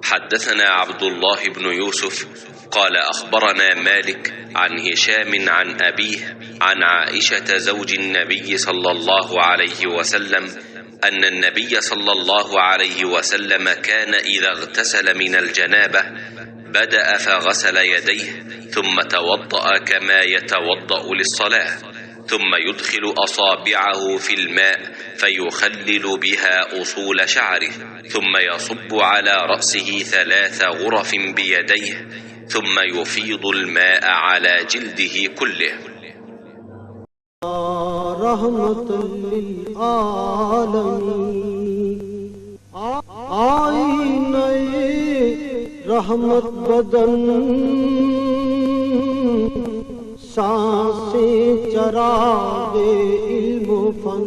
حدثنا عبد الله بن يوسف قال أخبرنا مالك عن هشام عن أبيه عن عائشة زوج النبي صلى الله عليه وسلم أن النبي صلى الله عليه وسلم كان إذا اغتسل من الجنابة بدأ فغسل يديه ثم توضأ كما يتوضأ للصلاة، ثم يدخل أصابعه في الماء فيخلل بها أصول شعره، ثم يصب على رأسه 3 غرف بيديه، ثم يفيض الماء على جلده كله. رحمة للعالمين آئینہ رحمت بدن सांसें चरागे इल्म फन।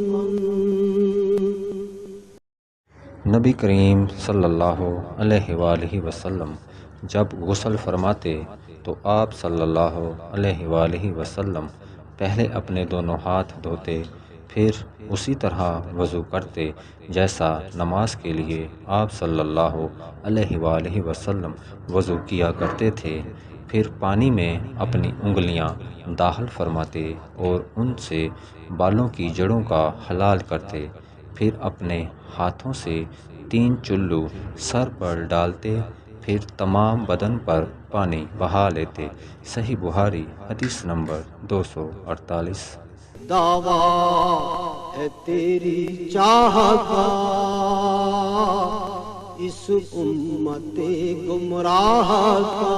नबी करीम सल्लल्लाहु अलैहि वसल्लम जब गुस्ल फरमाते तो आप सल्लल्लाहु अलैहि वसल्लम पहले अपने दोनों हाथ धोते, फिर उसी तरह वज़ू करते जैसा नमाज के लिए आप सल्लल्लाहु अलैहि वसल्लम वज़ू किया करते थे। फिर पानी में अपनी उंगलियां दाखिल फरमाते और उनसे बालों की जड़ों का हलाल करते, फिर अपने हाथों से 3 चुल्लू सर पर डालते, फिर तमाम बदन पर पानी बहा लेते। सही बुहारी हदीस नंबर 248। दावा है तेरी चाहत का इस उम्मते गुमराह का।